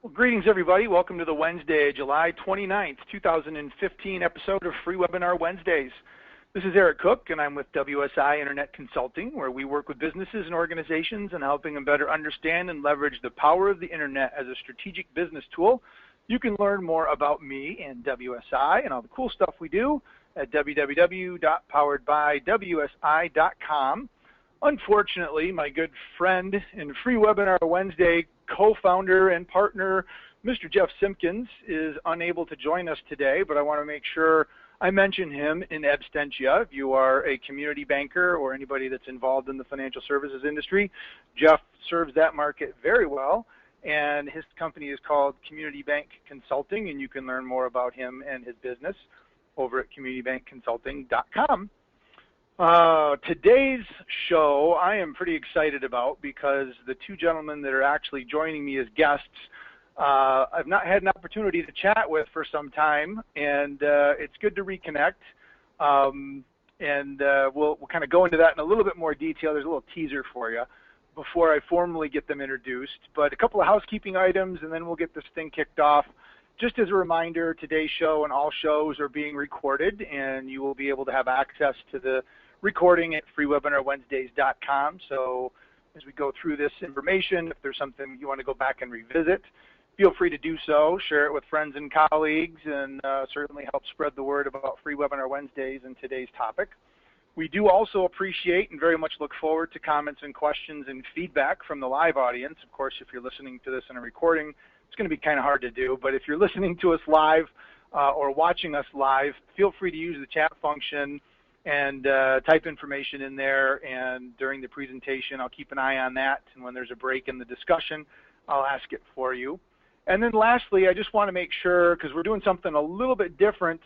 Well, greetings, everybody. Welcome to the Wednesday, July 29th, 2015 episode of Free Webinar Wednesdays. This is Eric Cook, and I'm with WSI Internet Consulting, where we work with businesses and organizations in helping them better understand and leverage the power of the Internet as a strategic business tool. You can learn more about me and WSI and all the cool stuff we do at www.poweredbywsi.com. Unfortunately, my good friend and Free Webinar Wednesday co-founder and partner, Mr. Jeff Simpkins, is unable to join us today, but I want to make sure I mention him in absentia. If you are a community banker or anybody that's involved in the financial services industry, Jeff serves that market very well, and his company is called Community Bank Consulting, and you can learn more about him and his business over at communitybankconsulting.com. Today's show I am pretty excited about because the two gentlemen that are actually joining me as guests I've not had an opportunity to chat with for some time, and it's good to reconnect. We'll kind of go into that in a little bit more detail. There's a little teaser for you before I formally get them introduced. But a couple of housekeeping items, and then we'll get this thing kicked off. Just as a reminder, today's show and all shows are being recorded, and you will be able to have access to the recording at freewebinarwednesdays.com. So as we go through this information, if there's something you want to go back and revisit, feel free to do so. Share it with friends and colleagues, and certainly help spread the word about Free Webinar Wednesdays and today's topic. We do also appreciate and very much look forward to comments and questions and feedback from the live audience. Of course, if you're listening to this in a recording, it's going to be kind of hard to do, but if you're listening to us live or watching us live, feel free to use the chat function and type information in there, and during the presentation I'll keep an eye on that, and when there's a break in the discussion I'll ask it for you. And then lastly, I just want to make sure, because we're doing something a little bit different,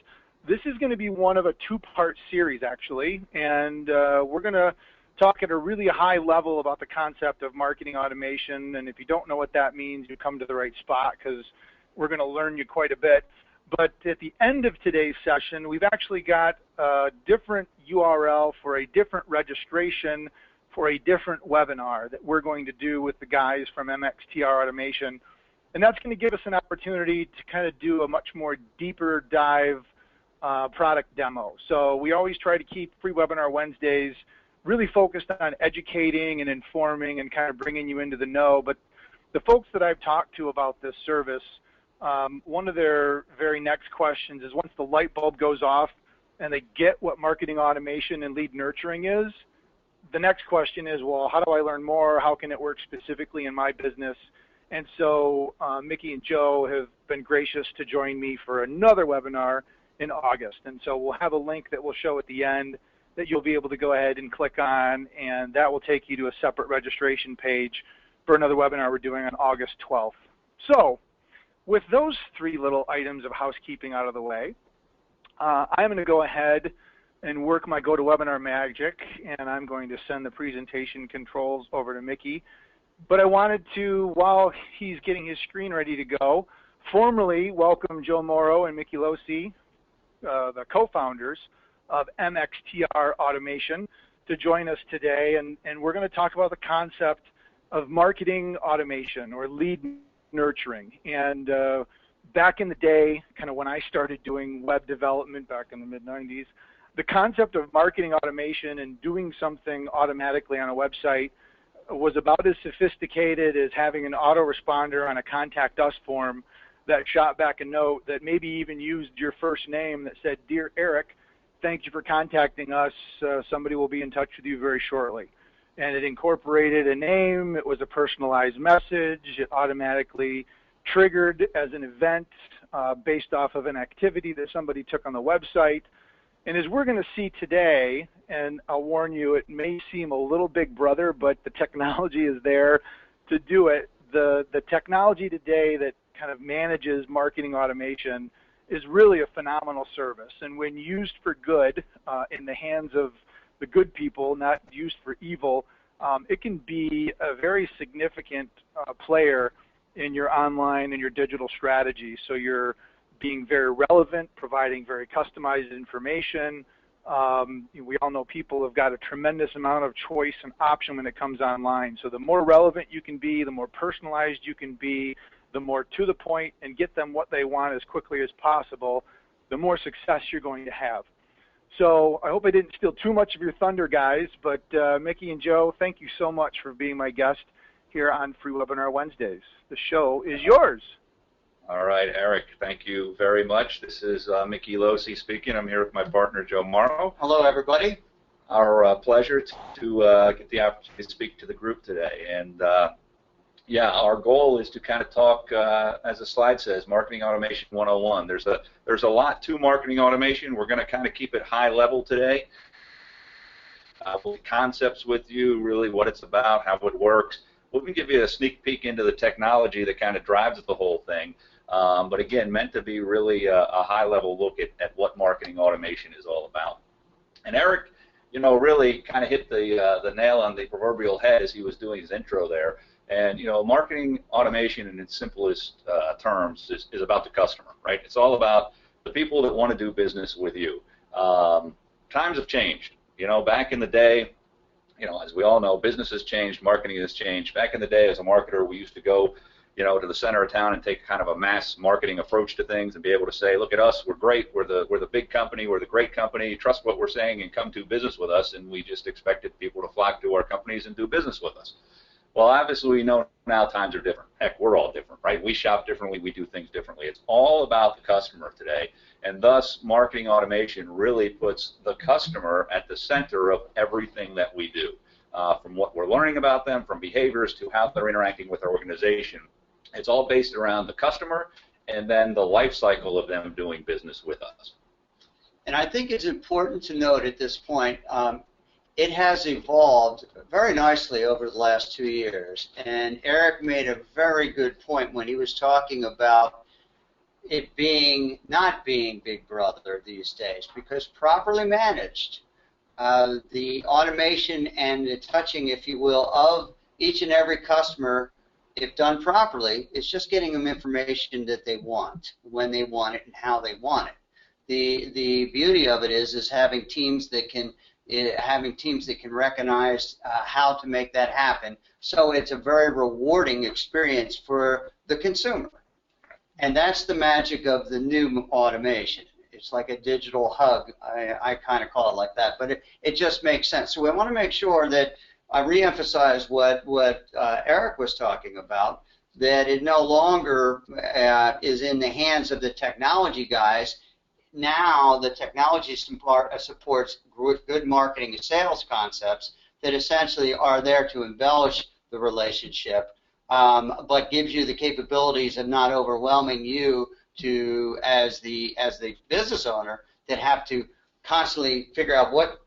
this is going to be one of a two-part series actually, and we're going to talk at a really high level about the concept of marketing automation, and if you don't know what that means, you come to the right spot because we're going to learn you quite a bit. But at the end of today's session, we've actually got a different URL for a different registration for a different webinar that we're going to do with the guys from mXtr Automation. And that's going to give us an opportunity to kind of do a much more deeper dive product demo. So we always try to keep Free Webinar Wednesdays really focused on educating and informing and kind of bringing you into the know. But the folks that I've talked to about this service, one of their very next questions is, once the light bulb goes off and they get what marketing automation and lead nurturing is, the next question is, well, how do I learn more? How can it work specifically in my business? And so Mickey and Joe have been gracious to join me for another webinar in August. And so we'll have a link that we'll show at the end that you'll be able to go ahead and click on, and that will take you to a separate registration page for another webinar we're doing on August 12th. So with those three little items of housekeeping out of the way, I'm going to go ahead and work my GoToWebinar magic, and I'm going to send the presentation controls over to Mickey. But I wanted to, while he's getting his screen ready to go, formally welcome Joe Mauro and Mickey Locey, the co-founders of mXtr Automation, to join us today. And we're going to talk about the concept of marketing automation or lead nurturing. And back in the day, kind of when I started doing web development back in the mid-90s, the concept of marketing automation and doing something automatically on a website was about as sophisticated as having an autoresponder on a contact us form that shot back a note that maybe even used your first name that said, "Dear Eric, thank you for contacting us. Somebody will be in touch with you very shortly." And it incorporated a name. It was a personalized message. It automatically triggered as an event based off of an activity that somebody took on the website. And as we're going to see today, and I'll warn you, it may seem a little big brother, but the technology is there to do it. The technology today that kind of manages marketing automation is really a phenomenal service. And when used for good in the hands of the good people, not used for evil, it can be a very significant player in your online and your digital strategy. So you're being very relevant, providing very customized information. We all know people have got a tremendous amount of choice and option when it comes online. So the more relevant you can be, the more personalized you can be, the more to the point, and get them what they want as quickly as possible, the more success you're going to have. So I hope I didn't steal too much of your thunder, guys, but Mickey and Joe, thank you so much for being my guest here on Free Webinar Wednesdays. The show is yours. All right, Eric, thank you very much. This is Mickey Locey speaking. I'm here with my partner, Joe Mauro. Hello, everybody. Our pleasure to get the opportunity to speak to the group today. And yeah, our goal is to kind of talk, as the slide says, Marketing Automation 101. There's a lot to marketing automation. We're going to kind of keep it high level today. Concepts with you, really what it's about, how it works. We're going to give you a sneak peek into the technology that kind of drives the whole thing. But again, meant to be really a high-level look at what marketing automation is all about. And Eric, you know, really kind of hit the nail on the proverbial head as he was doing his intro there. And, you know, marketing automation in its simplest terms is about the customer, right? It's all about the people that want to do business with you. Times have changed. You know, back in the day, you know, as we all know, business has changed, marketing has changed. Back in the day, as a marketer, we used to go, you know, to the center of town and take kind of a mass marketing approach to things and be able to say, look at us, we're great, we're the big company, we're the great company, trust what we're saying and come do business with us, and we just expected people to flock to our companies and do business with us. Well, obviously, we know now times are different. Heck, we're all different, right? We shop differently, we do things differently. It's all about the customer today, and thus marketing automation really puts the customer at the center of everything that we do, from what we're learning about them, from behaviors to how they're interacting with our organization. It's all based around the customer and then the life cycle of them doing business with us. And I think it's important to note at this point, it has evolved very nicely over the last 2 years. And Eric made a very good point when he was talking about it not being Big Brother these days, because properly managed, the automation and the touching, if you will, of each and every customer, if done properly, is just getting them information that they want, when they want it, and how they want it. The beauty of it is having teams that can recognize how to make that happen. So it's a very rewarding experience for the consumer. And that's the magic of the new automation. It's like a digital hug. I kind of call it like that, but it just makes sense. So we want to make sure that I reemphasize what Eric was talking about, that it no longer is in the hands of the technology guys. Now the technology supports good marketing and sales concepts that essentially are there to embellish the relationship, but gives you the capabilities of not overwhelming you as the business owner that have to constantly figure out what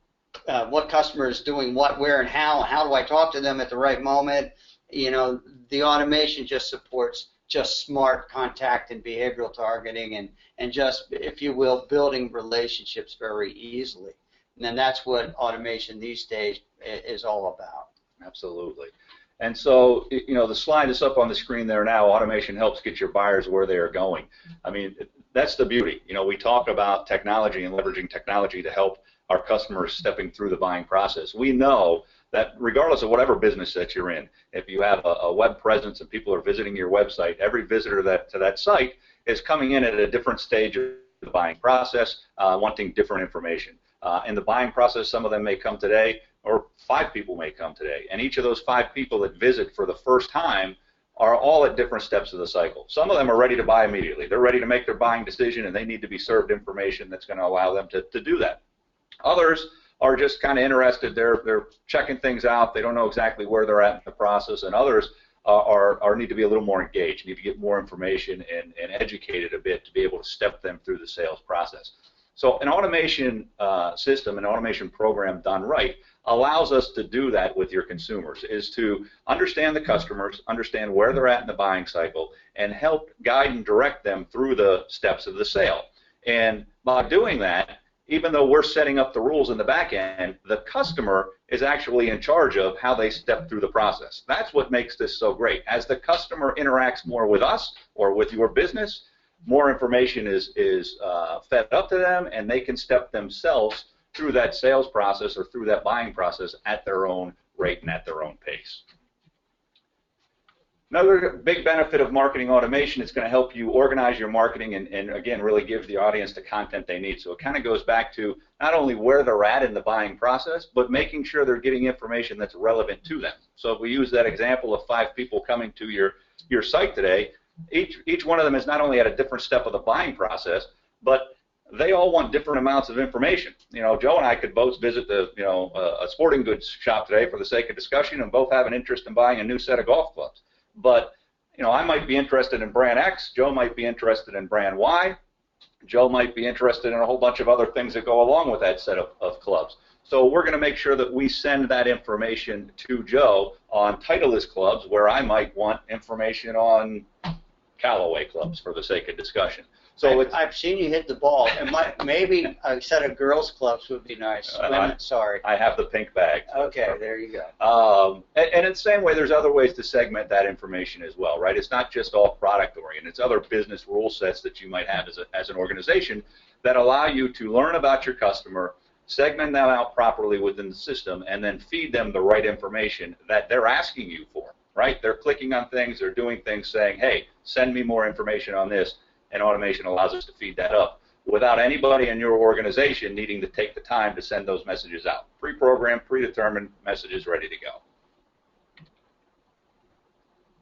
customer is doing what, where, and how do I talk to them at the right moment. You know, the automation just supports just smart contact and behavioral targeting and just, if you will, building relationships very easily. And then that's what automation these days is all about. Absolutely. And so, you know, the slide is up on the screen there now. Automation helps get your buyers where they are going. I mean, that's the beauty. You know, we talk about technology and leveraging technology to help our customers stepping through the buying process. We know that regardless of whatever business that you're in, if you have a web presence and people are visiting your website, every visitor to that site is coming in at a different stage of the buying process, wanting different information. In the buying process, some of them may come today, or 5 people may come today, and each of those 5 people that visit for the first time are all at different steps of the cycle. Some of them are ready to buy immediately. They're ready to make their buying decision, and they need to be served information that's going to allow them to do that. Others are just kind of interested. They're checking things out. They don't know exactly where they're at in the process, and others need to be a little more engaged, need to get more information and educated a bit to be able to step them through the sales process. So an automation system, an automation program done right, allows us to do that with your consumers, is to understand the customers, understand where they're at in the buying cycle, and help guide and direct them through the steps of the sale. And by doing that, even though we're setting up the rules in the back end, the customer is actually in charge of how they step through the process. That's what makes this so great. As the customer interacts more with us or with your business, more information is fed up to them, and they can step themselves through that sales process or through that buying process at their own rate and at their own pace. Another big benefit of marketing automation, it's going to help you organize your marketing and again, really give the audience the content they need. So it kind of goes back to not only where they're at in the buying process, but making sure they're getting information that's relevant to them. So if we use that example of 5 people coming to your site today, each one of them is not only at a different step of the buying process, but they all want different amounts of information. You know, Joe and I could both visit a sporting goods shop today for the sake of discussion and both have an interest in buying a new set of golf clubs. But, you know, I might be interested in brand X, Joe might be interested in brand Y, Joe might be interested in a whole bunch of other things that go along with that set of clubs. So we're going to make sure that we send that information to Joe on Titleist clubs, where I might want information on Callaway clubs for the sake of discussion. So I've seen you hit the ball, and maybe a set of girls' clubs would be nice. Sorry. I have the pink bag. Okay, there you go. And in the same way, there's other ways to segment that information as well, right? It's not just all product-oriented. It's other business rule sets that you might have as an organization that allow you to learn about your customer, segment them out properly within the system, and then feed them the right information that they're asking you for, right? They're clicking on things, they're doing things saying, hey, send me more information on this. And automation allows us to feed that up without anybody in your organization needing to take the time to send those messages out. Pre-programmed, predetermined messages ready to go.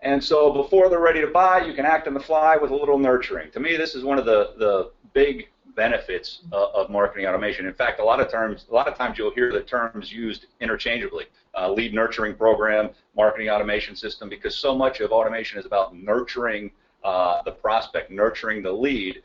And so before they're ready to buy, you can act on the fly with a little nurturing. To me, this is one of the big benefits of marketing automation. In fact, a lot of times you'll hear the terms used interchangeably. Lead nurturing program, marketing automation system, because so much of automation is about nurturing the prospect, nurturing the lead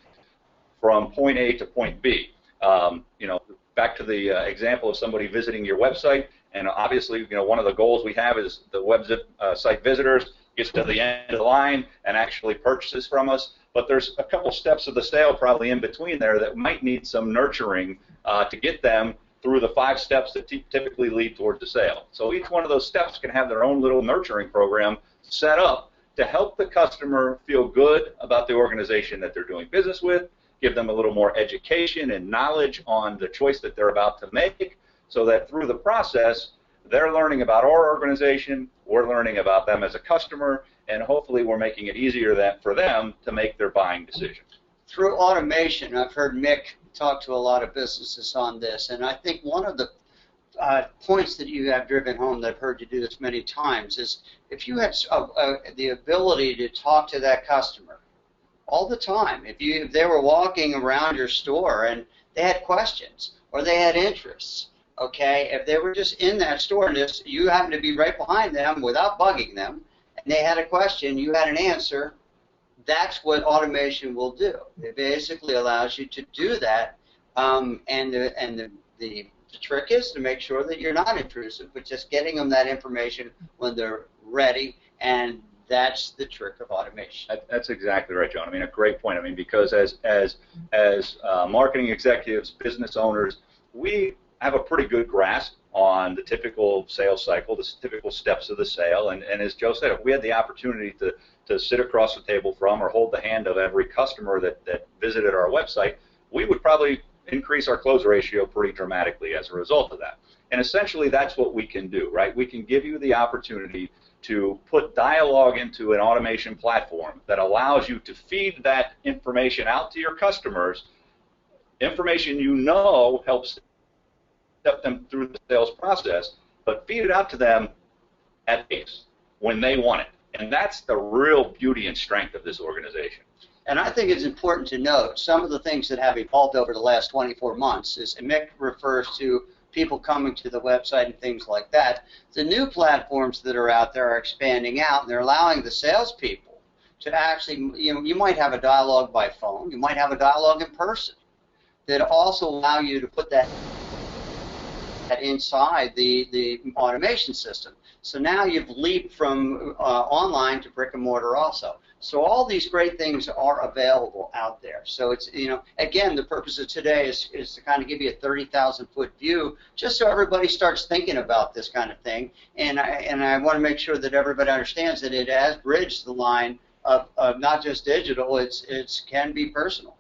from point A to point B. You know, back to the example of somebody visiting your website, and obviously, you know, one of the goals we have is the website visitors gets to the end of the line and actually purchases from us. But there's a couple steps of the sale probably in between there that might need some nurturing to get them through the 5 steps that typically lead towards the sale. So each one of those steps can have their own little nurturing program set up to help the customer feel good about the organization that they're doing business with, give them a little more education and knowledge on the choice that they're about to make, so that through the process, they're learning about our organization, we're learning about them as a customer, and hopefully we're making it easier for them to make their buying decision. Through automation, I've heard Mick talk to a lot of businesses on this, and I think one of the points that you have driven home that I've heard you do this many times is if you had the ability to talk to that customer all the time, if they were walking around your store and they had questions or they had interests, okay, if they were just in that store and you happened to be right behind them without bugging them and they had a question, you had an answer, that's what automation will do. It basically allows you to do that, and the trick is to make sure that you're not intrusive, but just getting them that information when they're ready, and that's the trick of automation. That's exactly right, John. I mean, a great point. I mean, because as marketing executives, business owners, we have a pretty good grasp on the typical sales cycle, the typical steps of the sale, and as Joe said, if we had the opportunity to sit across the table from or hold the hand of every customer that visited our website, we would probably increase our close ratio pretty dramatically as a result of that. And essentially that's what we can do, right? We can give you the opportunity to put dialogue into an automation platform that allows you to feed that information out to your customers, information you know helps step them through the sales process, but feed it out to them at pace when they want it. And that's the real beauty and strength of this organization. And I think it's important to note some of the things that have evolved over the last 24 months, as Mick refers to people coming to the website and things like that. The new platforms that are out there are expanding out, and they're allowing the salespeople to actually, you might have a dialogue by phone, you might have a dialogue in person, that also allow you to put that inside the automation system. So now you've leaped from online to brick and mortar also. So all these great things are available out there. So it's, again, the purpose of today is to kind of give you a 30,000-foot view, just so everybody starts thinking about this kind of thing. And I want to make sure that everybody understands that it has bridged the line of not just digital, it can be personal,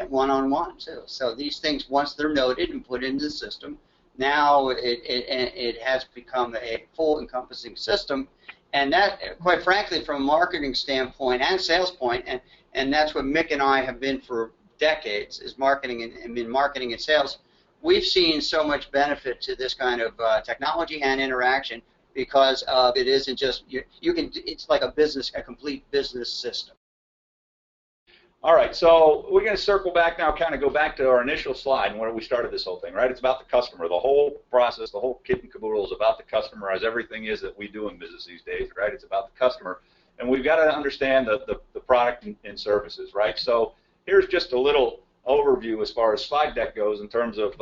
one-on-one too. So these things, once they're noted and put into the system, now it has become a full encompassing system, And that, quite frankly, from a marketing standpoint and sales point, and that's what Mick and I have been for decades, is marketing and in marketing and sales. We've seen so much benefit to this kind of technology and interaction because of it isn't just you can. It's like a complete business system. All right, so we're going to circle back now, kind of go back to our initial slide and where we started this whole thing, right? It's about the customer. The whole process, the whole kit and caboodle is about the customer, as everything is that we do in business these days, right? It's about the customer. And we've got to understand the product and services, right? So here's just a little overview as far as slide deck goes in terms of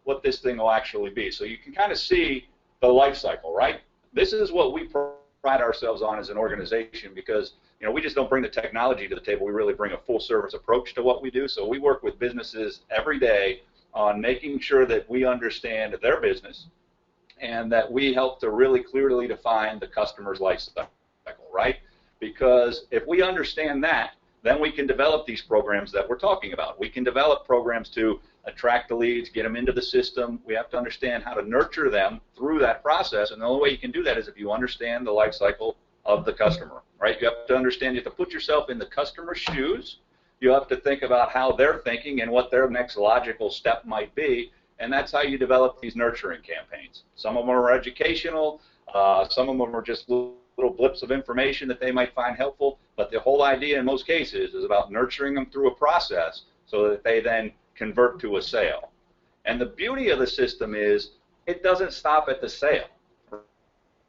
what this thing will actually be. So you can kind of see the life cycle, right? This is what we pride ourselves on as an organization because we just don't bring the technology to the table. We really bring a full-service approach to what we do. So we work with businesses every day on making sure that we understand their business and that we help to really clearly define the customer's life cycle, right? Because if we understand that, then we can develop these programs that we're talking about. We can develop programs to attract the leads, get them into the system. We have to understand how to nurture them through that process, and the only way you can do that is if you understand the life cycle of the customer, right? You have to understand, you have to put yourself in the customer's shoes. You have to think about how they're thinking and what their next logical step might be, and that's how you develop these nurturing campaigns. Some of them are educational, some of them are just little blips of information that they might find helpful, but the whole idea in most cases is about nurturing them through a process so that they then convert to a sale. And the beauty of the system is it doesn't stop at the sale.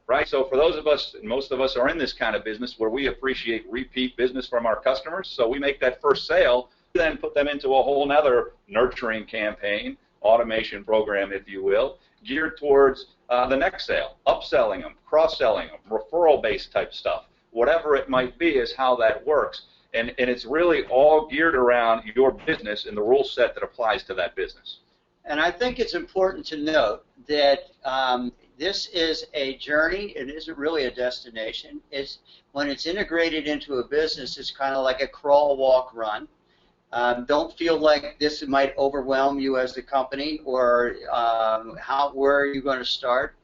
Right? So for those of us, most of us are in this kind of business where we appreciate repeat business from our customers. So we make that first sale, then put them into a whole nother nurturing campaign, automation program, if you will, geared towards the next sale, upselling them, cross-selling them, referral-based type stuff. Whatever it might be is how that works. And it's really all geared around your business and the rule set that applies to that business. And I think it's important to note that this is a journey. It isn't really a destination. When it's integrated into a business, it's kind of like a crawl, walk, run. Don't feel like this might overwhelm you as the company or where are you going to start.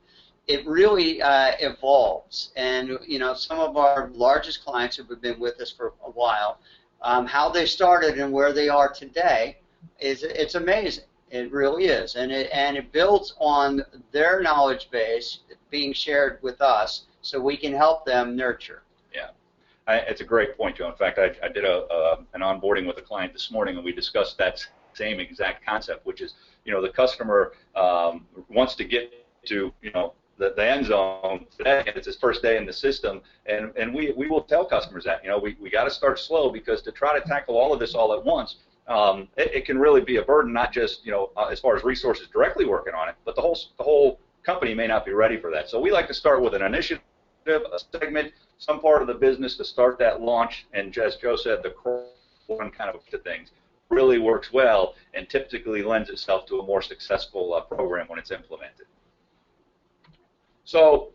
It really evolves. And, some of our largest clients who have been with us for a while, how they started and where they are today, it's amazing. It really is, and it builds on their knowledge base being shared with us, so we can help them nurture. Yeah, it's a great point, Joe. In fact, I did an onboarding with a client this morning, and we discussed that same exact concept, which is, the customer wants to get to, the end zone today, and it's his first day in the system, and we will tell customers that, we got to start slow because to try to tackle all of this all at once. It can really be a burden, not just as far as resources directly working on it, but the whole company may not be ready for that. So we like to start with an initiative, a segment, some part of the business to start that launch. And as Joe said, the crawl one kind of to things really works well and typically lends itself to a more successful program when it's implemented. So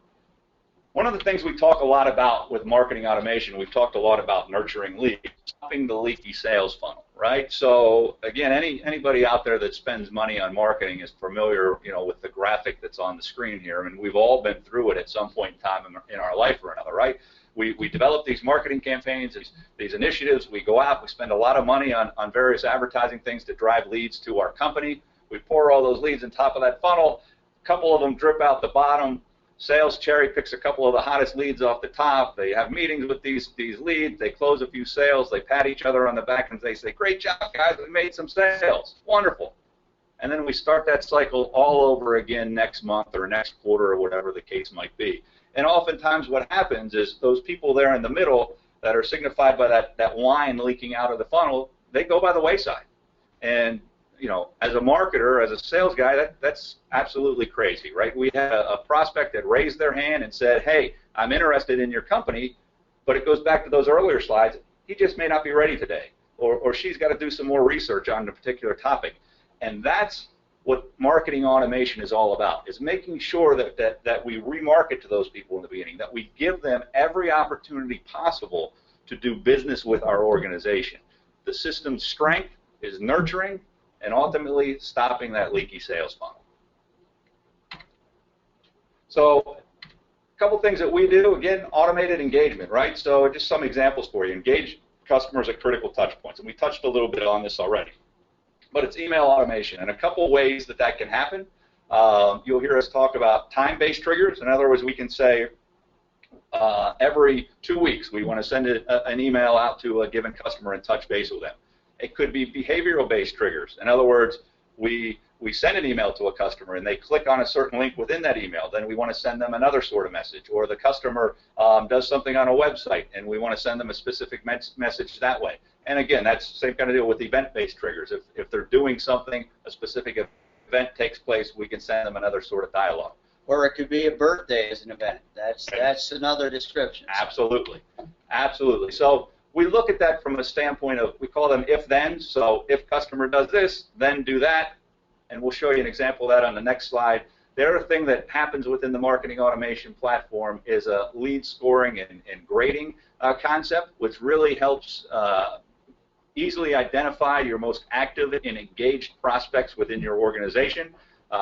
one of the things we talk a lot about with marketing automation, we've talked a lot about nurturing leads, stopping the leaky sales funnel, right? So again, anybody out there that spends money on marketing is familiar, with the graphic that's on the screen here. I mean, we've all been through it at some point in time in our life or another, right? We develop these marketing campaigns, these initiatives. We go out, we spend a lot of money on various advertising things to drive leads to our company. We pour all those leads on top of that funnel. A couple of them drip out the bottom. Sales cherry picks a couple of the hottest leads off the top. They have meetings with these leads. They close a few sales. They pat each other on the back and they say, "Great job, guys. We made some sales. Wonderful." And then we start that cycle all over again next month or next quarter or whatever the case might be. And oftentimes what happens is those people there in the middle that are signified by that line leaking out of the funnel, they go by the wayside. And as a marketer, as a sales guy, that's absolutely crazy, right? We had a prospect that raised their hand and said, "Hey, I'm interested in your company," but it goes back to those earlier slides. He just may not be ready today, or she's got to do some more research on a particular topic. And that's what marketing automation is all about, is making sure that we remarket to those people in the beginning, that we give them every opportunity possible to do business with our organization. The system's strength is nurturing and ultimately stopping that leaky sales funnel. So a couple things that we do, again, automated engagement, right? So just some examples for you. Engage customers at critical touch points, and we touched a little bit on this already. But it's email automation, and a couple ways that that can happen. You'll hear us talk about time-based triggers. In other words, we can say every 2 weeks we want to send an email out to a given customer and touch base with them. It could be behavioral-based triggers. In other words, we send an email to a customer and they click on a certain link within that email, then we want to send them another sort of message. Or the customer does something on a website and we want to send them a specific message that way. And again, that's the same kind of deal with event-based triggers. If they're doing something, a specific event takes place, we can send them another sort of dialogue. Or it could be a birthday as an event. That's another description. Absolutely. Absolutely. So we look at that from a standpoint of, we call them if-then. So if customer does this, then do that. And we'll show you an example of that on the next slide. The other thing that happens within the marketing automation platform is a lead scoring and grading concept, which really helps easily identify your most active and engaged prospects within your organization.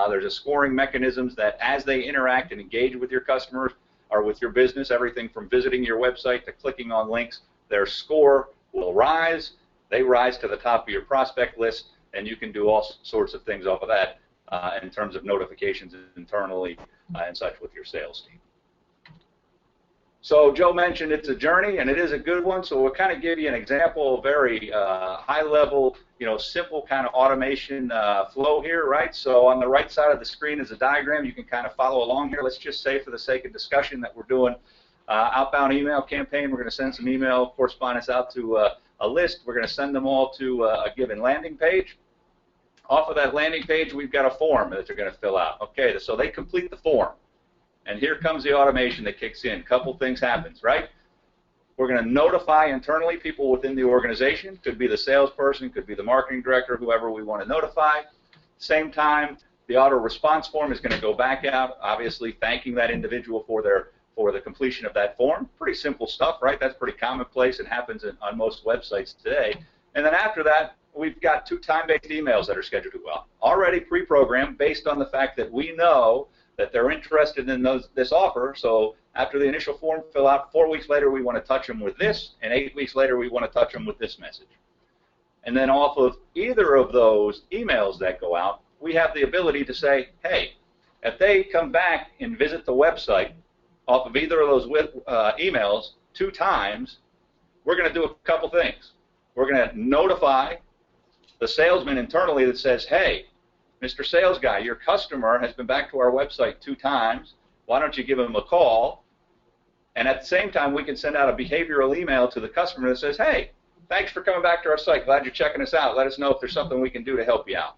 There's a scoring mechanisms that as they interact and engage with your customers or with your business, everything from visiting your website to clicking on links, their score will rise. They rise to the top of your prospect list, and you can do all sorts of things off of that in terms of notifications internally and such with your sales team. So Joe mentioned it's a journey, and it is a good one. So we'll kind of give you an example, a very high-level, simple kind of automation flow here, right? So on the right side of the screen is a diagram. You can kind of follow along here. Let's just say, for the sake of discussion, that we're doing outbound email campaign. We're going to send some email correspondence out to a list. We're going to send them all to a given landing page. Off of that landing page, we've got a form that they're going to fill out. Okay, so they complete the form. And here comes the automation that kicks in. Couple things happens, right? We're going to notify internally people within the organization. Could be the salesperson, could be the marketing director, whoever we want to notify. Same time, the auto response form is going to go back out, obviously thanking that individual for the completion of that form. Pretty simple stuff, right? That's pretty commonplace and happens on most websites today. And then after that, we've got 2 time-based emails that are scheduled to go out, already pre-programmed based on the fact that we know that they're interested in this offer. So after the initial form fill out, 4 weeks later we want to touch them with this, and 8 weeks later we want to touch them with this message. And then off of either of those emails that go out, we have the ability to say, hey, if they come back and visit the website off of either of those emails 2 times, we're going to do a couple things. We're going to notify the salesman internally that says, hey, Mr. Sales Guy, your customer has been back to our website 2 times. Why don't you give him a call? And at the same time, we can send out a behavioral email to the customer that says, hey, thanks for coming back to our site. Glad you're checking us out. Let us know if there's something we can do to help you out.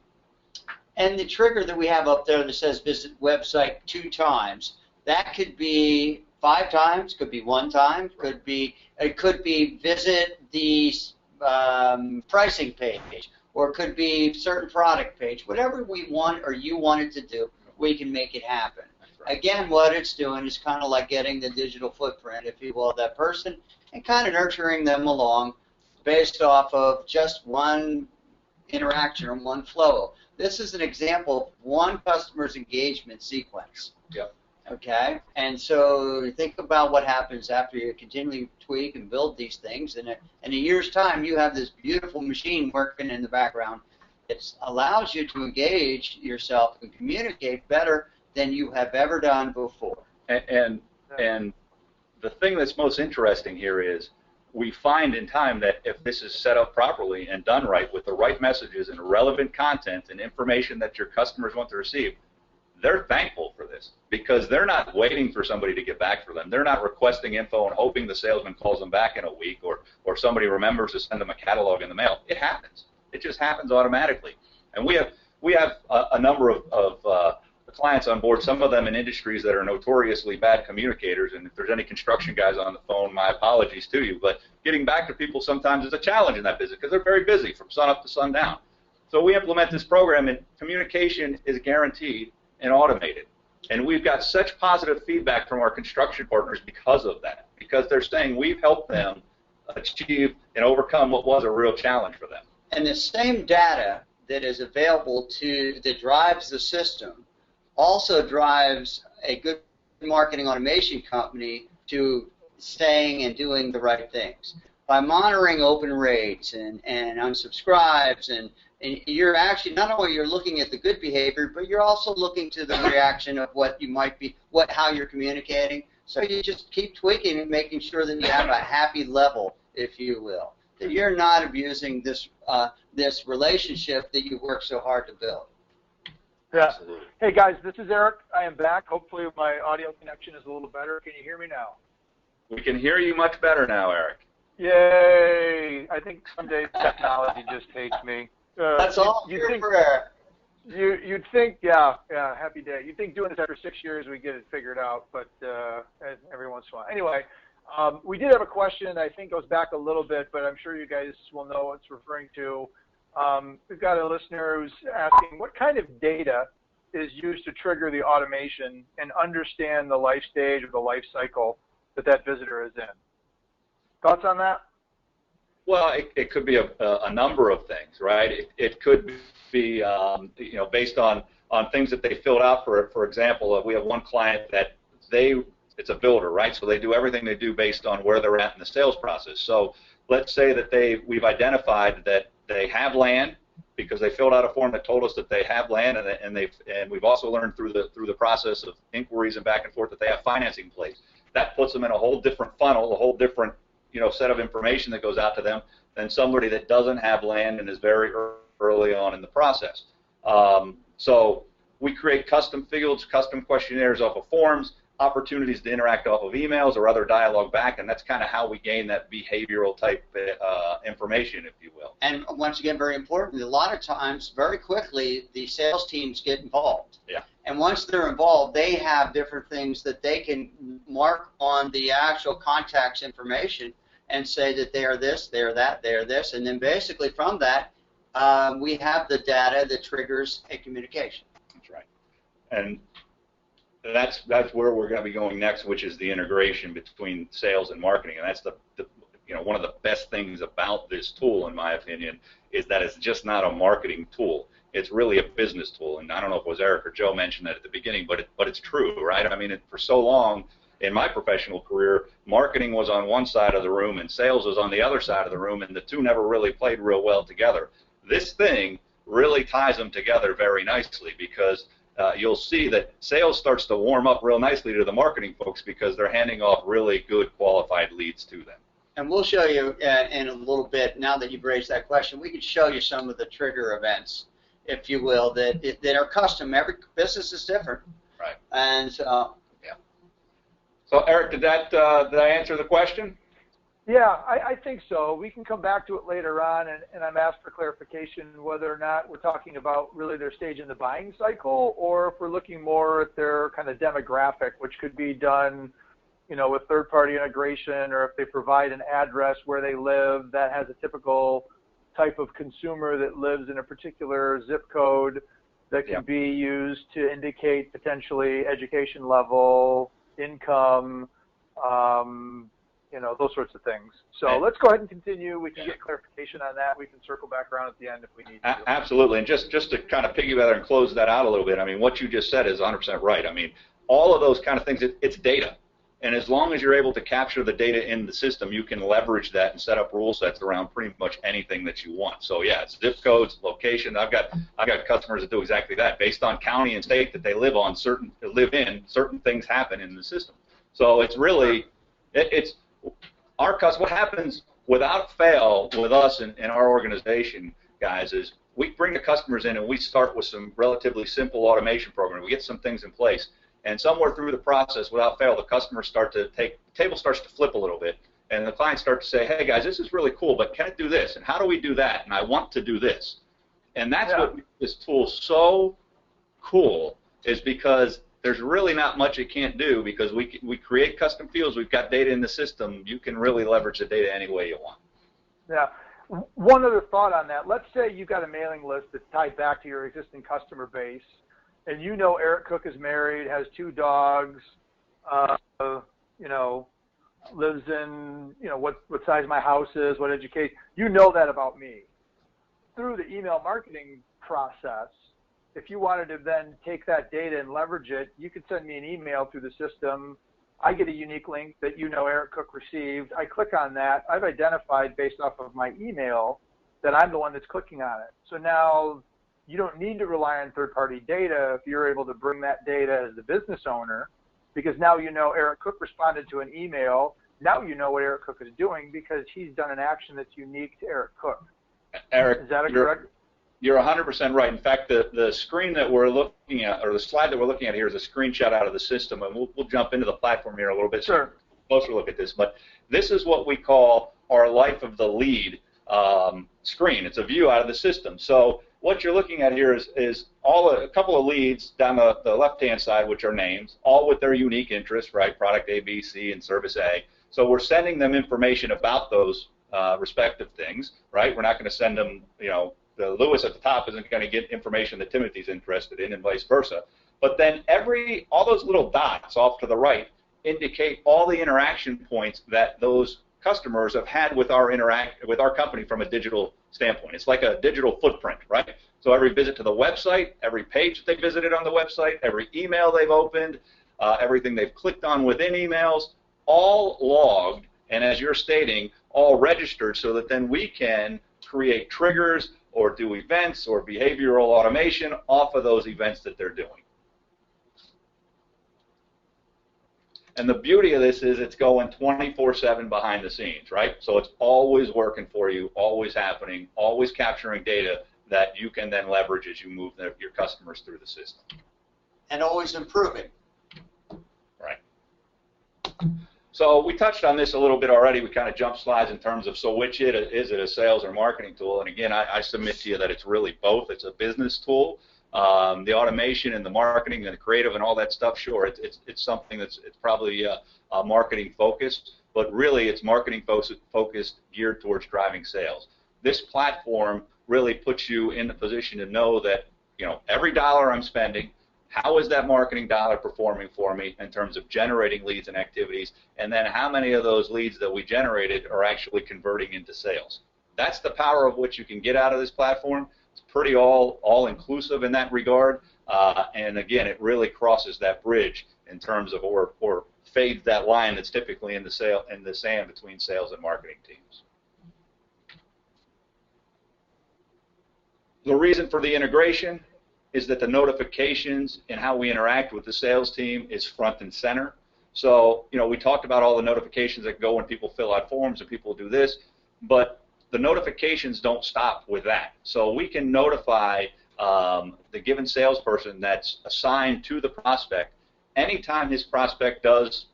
And the trigger that we have up there that says visit website 2 times, that could be 5 times, could be 1 time, it could be visit the pricing page, or it could be certain product page. Whatever we want or you want it to do, we can make it happen. Right. Again, what it's doing is kind of like getting the digital footprint, if you will, of that person and kind of nurturing them along based off of just one interaction or one flow. This is an example of one customer's engagement sequence. Yep. Okay, and so think about what happens after you continually tweak and build these things. In a year's time, you have this beautiful machine working in the background. It allows you to engage yourself and communicate better than you have ever done before. And the thing that's most interesting here is we find in time that if this is set up properly and done right with the right messages and relevant content and information that your customers want to receive, they're thankful for this because they're not waiting for somebody to get back for them. They're not requesting info and hoping the salesman calls them back in a week or somebody remembers to send them a catalog in the mail. It happens. It just happens automatically. And we have a number of clients on board, some of them in industries that are notoriously bad communicators, and if there's any construction guys on the phone, my apologies to you, but getting back to people sometimes is a challenge in that business because they're very busy from sun up to sundown. So we implement this program, and communication is guaranteed and automated. And we've got such positive feedback from our construction partners because of that, because they're saying we've helped them achieve and overcome what was a real challenge for them. And the same data that is available that drives the system also drives a good marketing automation company to staying and doing the right things. By monitoring open rates and unsubscribes, and you're actually not only you're looking at the good behavior, but you're also looking to the reaction of what you might be, how you're communicating. So you just keep tweaking and making sure that you have a happy level, if you will, that you're not abusing this this relationship that you work so hard to build. Yeah. Absolutely. Hey guys, this is Eric. I am back. Hopefully my audio connection is a little better. Can you hear me now? We can hear you much better now, Eric. Yay! I think someday technology just hates me. That's all you'd here think, for Eric. You'd think, yeah, happy day. You'd think doing this after 6 years we get it figured out, but every once in a while. Anyway, we did have a question. I think goes back a little bit, but I'm sure you guys will know what it's referring to. We've got a listener who's asking, what kind of data is used to trigger the automation and understand the life stage or the life cycle that visitor is in? Thoughts on that? Well, it could be a number of things, right? It could be based on things that they filled out. For example, we have one client that it's a builder, right? So they do everything they do based on where they're at in the sales process. So let's say that we've identified that they have land because they filled out a form that told us that they have land, and we've also learned through the process of inquiries and back and forth that they have financing in place. That puts them in a whole different funnel, a whole different set of information that goes out to them than somebody that doesn't have land and is very early on in the process. So we create custom fields, custom questionnaires off of forms, opportunities to interact off of emails or other dialogue back, and that's kind of how we gain that behavioral type information, if you will. And once again, very important, a lot of times, very quickly, the sales teams get involved. Yeah. And once they're involved, they have different things that they can mark on the actual contact's information and say that they are this, they are that, they are this, and then basically from that, we have the data that triggers a communication. That's right. And that's where we're going to be going next, which is the integration between sales and marketing. And that's the one of the best things about this tool, in my opinion, is that it's just not a marketing tool. It's really a business tool. And I don't know if it was Eric or Joe mentioned that at the beginning, but it's true, right? I mean, for so long in my professional career, marketing was on one side of the room and sales was on the other side of the room, and the two never really played real well together. This thing really ties them together very nicely, because you'll see that sales starts to warm up real nicely to the marketing folks because they're handing off really good qualified leads to them. And we'll show you in a little bit, now that you've raised that question, we can show you some of the trigger events, if you will, that are custom. Every business is different. Right. And yeah. So Eric, did I answer the question? Yeah, I think so. We can come back to it later on, and I'm asked for clarification whether or not we're talking about really their stage in the buying cycle, or if we're looking more at their kind of demographic, which could be done, with third-party integration, or if they provide an address where they live that has a typical type of consumer that lives in a particular zip code that can be used to indicate potentially education level, income, those sorts of things. So let's go ahead and continue. We can get clarification on that. We can circle back around at the end if we need to. Absolutely. And just to kind of piggyback and close that out a little bit, I mean, what you just said is 100% right. I mean, all of those kind of things, it's data. And as long as you're able to capture the data in the system, you can leverage that and set up rule sets around pretty much anything that you want. So yeah, it's zip codes, location. I've got customers that do exactly that. Based on county and state that they live in, certain things happen in the system. So it's really, it's our what happens without fail with us in our organization, guys, is we bring the customers in and we start with some relatively simple automation program. We get some things in place. And somewhere through the process, without fail, the customers the table starts to flip a little bit, and the clients start to say, hey, guys, this is really cool, but can it do this? And how do we do that? And I want to do this. And that's what makes this tool so cool, is because there's really not much it can't do, because we create custom fields. We've got data in the system. You can really leverage the data any way you want. Yeah. One other thought on that. Let's say you've got a mailing list that's tied back to your existing customer base, and Eric Cook is married, has 2 dogs, lives in, what size my house is, what education. You know that about me. Through the email marketing process, if you wanted to then take that data and leverage it, you could send me an email through the system. I get a unique link that Eric Cook received. I click on that. I've identified based off of my email that I'm the one that's clicking on it. So now you don't need to rely on third-party data if you're able to bring that data as the business owner, because now Eric Cook responded to an email. Now you know what Eric Cook is doing because he's done an action that's unique to Eric Cook. Eric, is that correct? You're 100% right. In fact, the screen that we're looking at, or the slide that we're looking at here, is a screenshot out of the system, and we'll jump into the platform here a little bit. Sure. Closer look at this, but this is what we call our life of the lead screen. It's a view out of the system. So what you're looking at here is a couple of leads down the left-hand side, which are names, all with their unique interests, right? Product A, B, C, and service A. So we're sending them information about those respective things, right? We're not going to send them, the Lewis at the top isn't going to get information that Timothy's interested in, and vice versa. But then all those little dots off to the right indicate all the interaction points that those customers have had with our company from a digital standpoint. It's like a digital footprint, right? So every visit to the website, every page that they visited on the website, every email they've opened, everything they've clicked on within emails, all logged, and as you're stating, all registered, so that then we can create triggers or do events or behavioral automation off of those events that they're doing. And the beauty of this is it's going 24/7 behind the scenes, right? So it's always working for you, always happening, always capturing data that you can then leverage as you move your customers through the system. And always improving. Right. So we touched on this a little bit already. We kind of jumped slides in terms of, so which is it, a sales or marketing tool? And again, I submit to you that it's really both. It's a business tool. The automation and the marketing and the creative and all that stuff, sure, it's something it's probably marketing focused, but really it's marketing focused geared towards driving sales. This platform really puts you in the position to know that, every dollar I'm spending, how is that marketing dollar performing for me in terms of generating leads and activities, and then how many of those leads that we generated are actually converting into sales. That's the power of what you can get out of this platform. It's pretty all-inclusive in that regard, and again, it really crosses that bridge in terms of, or fades that line that's typically in the sand between sales and marketing teams. The reason for the integration is that the notifications and how we interact with the sales team is front and center. So, we talked about all the notifications that go when people fill out forms and people do this, but the notifications don't stop with that. So we can notify the given salesperson that's assigned to the prospect anytime his prospect does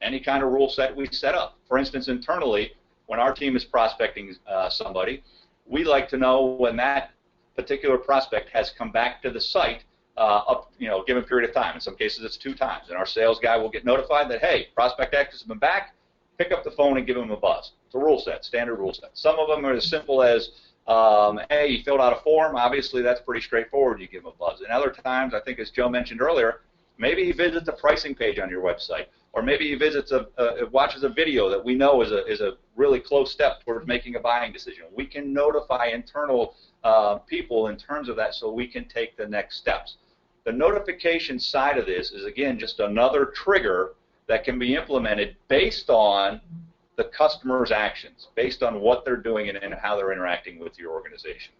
any kind of rule set we set up. For instance, internally, when our team is prospecting somebody, we like to know when that particular prospect has come back to the site up, a given period of time. In some cases, it's 2 times, and our sales guy will get notified that, hey, prospect X has been back. Pick up the phone and give him a buzz. It's a rule set, standard rule set. Some of them are as simple as, hey, you filled out a form. Obviously, that's pretty straightforward. You give him a buzz. And other times, I think as Joe mentioned earlier, maybe he visits a pricing page on your website, or maybe he visits watches a video that we know is a really close step towards making a buying decision. We can notify internal people in terms of that so we can take the next steps. The notification side of this is, again, just another trigger that can be implemented based on the customer's actions, based on what they're doing and how they're interacting with your organization.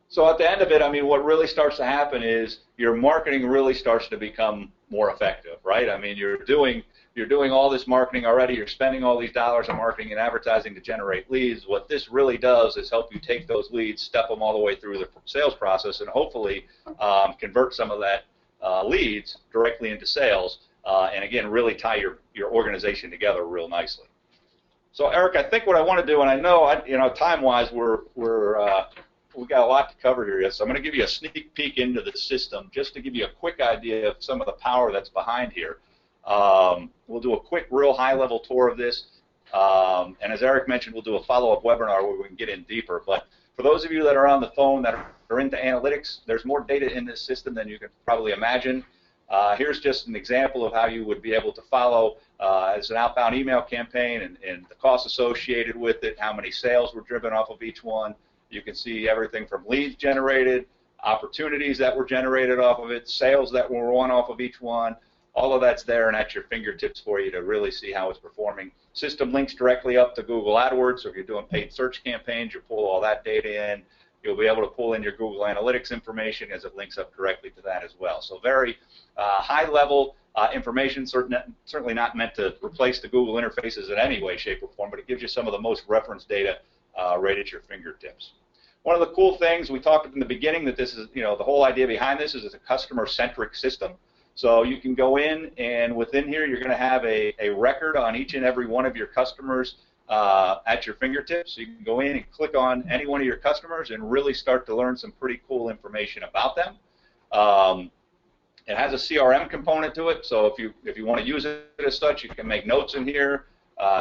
So at the end of it, what really starts to happen is your marketing really starts to become more effective, right? You're doing all this marketing already. You're spending all these dollars on marketing and advertising to generate leads. What this really does is help you take those leads, step them all the way through the sales process, and hopefully convert some of that leads directly into sales, and again, really tie your organization together real nicely. So, Eric, I think what I want to do, and I know, time-wise, we've got a lot to cover here yet, so I'm going to give you a sneak peek into the system just to give you a quick idea of some of the power that's behind here. We'll do a quick, real high-level tour of this, and as Eric mentioned, we'll do a follow-up webinar where we can get in deeper. But for those of you that are on the phone that are into analytics, there's more data in this system than you can probably imagine. Here's just an example of how you would be able to follow as an outbound email campaign and the costs associated with it, how many sales were driven off of each one, You can see everything from leads generated, opportunities that were generated off of it, sales that were won off of each one. All of that's there and at your fingertips for you to really see how it's performing. System links directly up to Google AdWords, so if you're doing paid search campaigns, you pull all that data in. You'll be able to pull in your Google Analytics information as it links up directly to that as well. So very high-level information, certainly not meant to replace the Google interfaces in any way, shape, or form, but it gives you some of the most reference data right at your fingertips. One of the cool things, we talked in the beginning that this is, the whole idea behind this is it's a customer-centric system. So you can go in, and within here you're going to have a record on each and every one of your customers at your fingertips. So you can go in and click on any one of your customers and really start to learn some pretty cool information about them. It has a CRM component to it, so if you want to use it as such, you can make notes in here,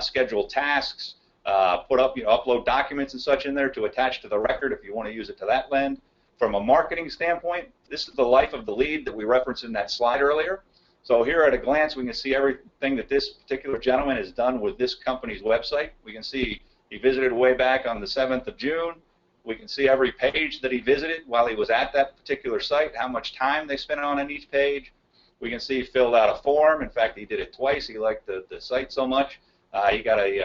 schedule tasks, upload documents and such in there to attach to the record if you want to use it to that lens. From a marketing standpoint, this is the life of the lead that we referenced in that slide earlier. So here at a glance, we can see everything that this particular gentleman has done with this company's website. We can see he visited way back on the 7th of June. We can see every page that he visited while he was at that particular site, how much time they spent on each page. We can see he filled out a form. In fact, he did it twice. He liked the site so much. He got an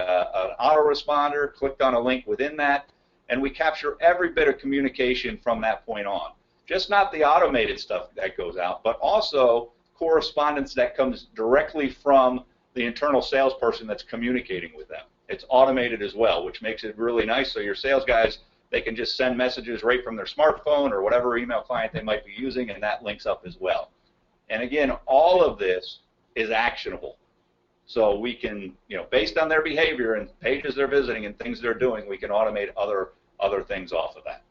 autoresponder, clicked on a link within that, and we capture every bit of communication from that point on. Just not the automated stuff that goes out, but also correspondence that comes directly from the internal salesperson that's communicating with them. It's automated as well, which makes it really nice. So your sales guys, they can just send messages right from their smartphone or whatever email client they might be using, and that links up as well. And again, all of this is actionable. So we can, based on their behavior and pages they're visiting and things they're doing, we can automate other things off of that.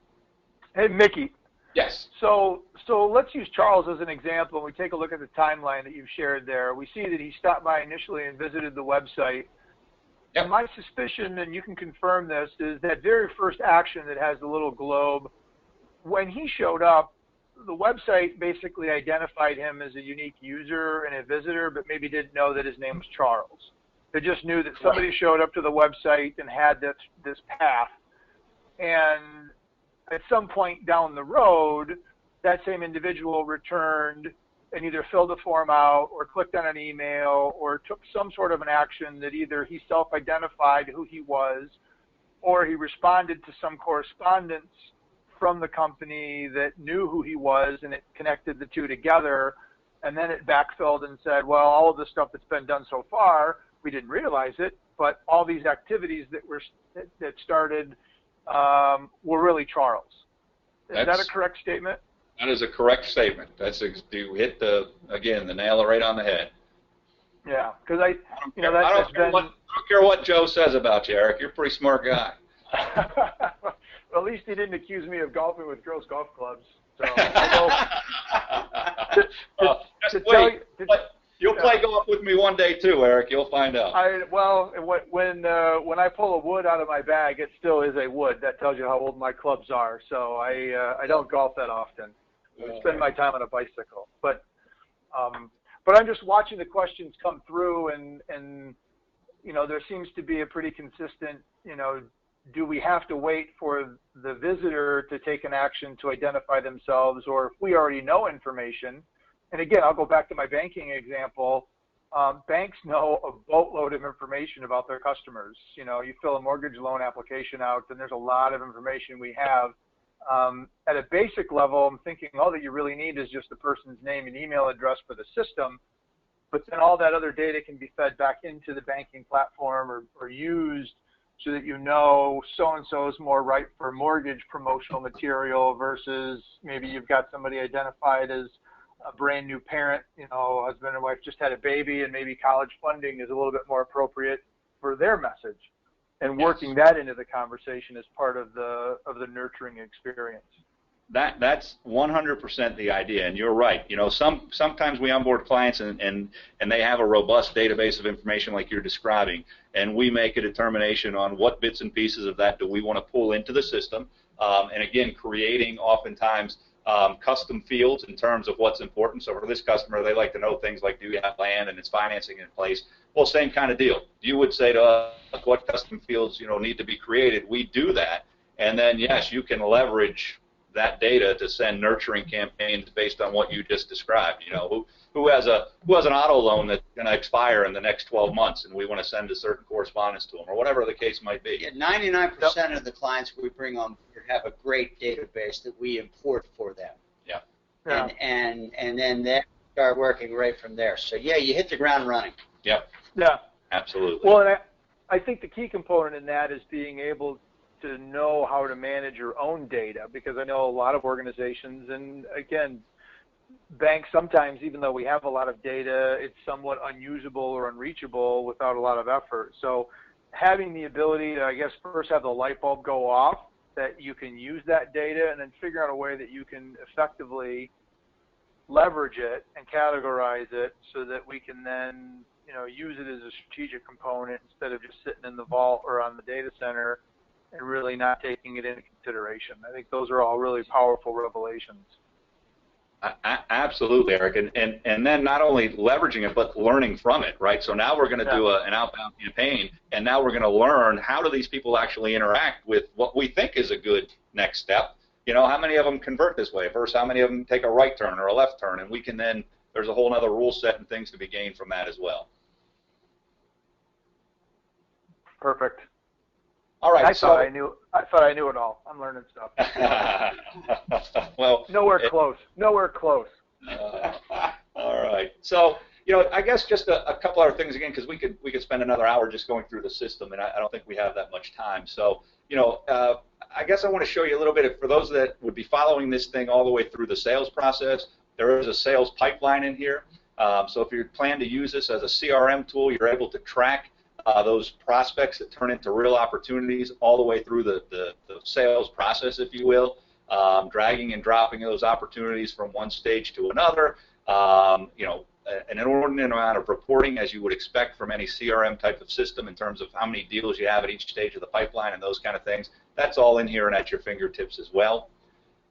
Hey, Mickey. Yes. So let's use Charles as an example. We take a look at the timeline that you've shared there. We see that he stopped by initially and visited the website. Yep. And my suspicion, and you can confirm this, is that very first action that has the little globe, when he showed up, the website basically identified him as a unique user and a visitor, but maybe didn't know that his name was Charles. They just knew that somebody showed up to the website and had this path. And at some point down the road, that same individual returned and either filled a form out or clicked on an email or took some sort of an action that either he self-identified who he was or he responded to some correspondence from the company that knew who he was, and it connected the two together, and then it backfilled and said, well, all of the stuff that's been done so far, we didn't realize it, but all these activities that started were really Charles. Is that a correct statement? That is a correct statement. You hit the nail right on the head. Yeah, because I don't care what Joe says about you, Eric. You're a pretty smart guy. Well, at least he didn't accuse me of golfing with girls' golf clubs. So, you'll play golf with me one day too, Eric. You'll find out. When I pull a wood out of my bag, it still is a wood. That tells you how old my clubs are. So I don't golf that often. I spend my time on a bicycle. But I'm just watching the questions come through, and there seems to be a pretty consistent, do we have to wait for the visitor to take an action to identify themselves, or if we already know information? And again, I'll go back to my banking example. Banks know a boatload of information about their customers. You fill a mortgage loan application out, and there's a lot of information we have. At a basic level, I'm thinking all that you really need is just the person's name and email address for the system, but then all that other data can be fed back into the banking platform or used so that so-and-so is more ripe for mortgage promotional material versus maybe you've got somebody identified as a brand new parent, husband and wife just had a baby, and maybe college funding is a little bit more appropriate for their message. And working that into the conversation is part of the nurturing experience. That's 100% the idea, and you're right. Sometimes we onboard clients and they have a robust database of information like you're describing, and we make a determination on what bits and pieces of that do we want to pull into the system, and again, creating oftentimes custom fields in terms of what's important. So for this customer, they like to know things like, do you have land and its financing in place? Well, same kind of deal. You would say to us, what custom fields need to be created. We do that, And then, yes, you can leverage that data to send nurturing campaigns based on what you just described. You know, who has an auto loan that's going to expire in the next 12 months, and we want to send a certain correspondence to them, or whatever the case might be. Yeah, 99% of the clients we bring on have a great database that we import for them. Yeah. And then they start working right from there. So yeah, you hit the ground running. Yep. Yeah. Absolutely. Well, and I think the key component in that is being able to know how to manage your own data, because I know a lot of organizations, and again, banks sometimes, even though we have a lot of data, it's somewhat unusable or unreachable without a lot of effort. So having the ability to, I guess, first have the light bulb go off, that you can use that data, and then figure out a way that you can effectively leverage it and categorize it so that we can then, you know, use it as a strategic component instead of just sitting in the vault or on the data center and really not taking it into consideration. I think those are all really powerful revelations. Absolutely, Eric, and then not only leveraging it, but learning from it, right? So now we're going to do an outbound campaign, and now we're going to learn how do these people actually interact with what we think is a good next step. You know, how many of them convert this way versus how many of them take a right turn or a left turn, and we can then, there's a whole other rule set and things to be gained from that as well. Perfect. All right. I thought I knew it all. I'm learning stuff. Well, nowhere close. Nowhere close. All right. So, you know, I guess just a couple other things again, because we could spend another hour just going through the system, and I don't think we have that much time. So, you know, I guess I want to show you a little bit for those that would be following this thing all the way through the sales process. There is a sales pipeline in here. So if you plan to use this as a CRM tool, you're able to track those prospects that turn into real opportunities all the way through the sales process, if you will, dragging and dropping those opportunities from one stage to another, you know, an inordinate amount of reporting as you would expect from any CRM type of system in terms of how many deals you have at each stage of the pipeline and those kind of things. That's all in here and at your fingertips as well.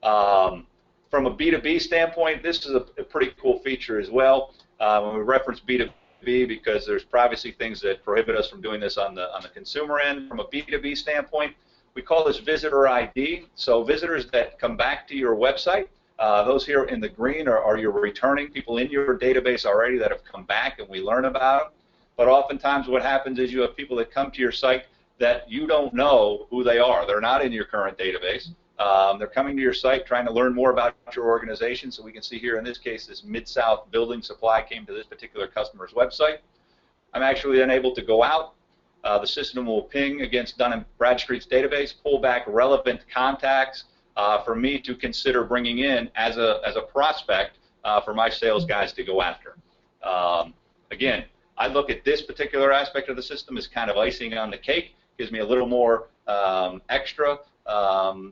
From a B2B standpoint, this is a pretty cool feature as well. When we reference B2B, because there's privacy things that prohibit us from doing this on the consumer end. From a B2B standpoint, we call this visitor ID. So visitors that come back to your website, those here in the green are your returning people in your database already that have come back and we learn about them. But oftentimes what happens is you have people that come to your site that you don't know who they are. They're not in your current database. They're coming to your site trying to learn more about your organization. So we can see here in this case, this Mid-South Building Supply came to this particular customer's website. I'm actually then able to go out. The system will ping against Dun & Bradstreet's database, pull back relevant contacts for me to consider bringing in as a prospect for my sales guys to go after. Again, I look at this particular aspect of the system as kind of icing on the cake. Gives me a little more extra.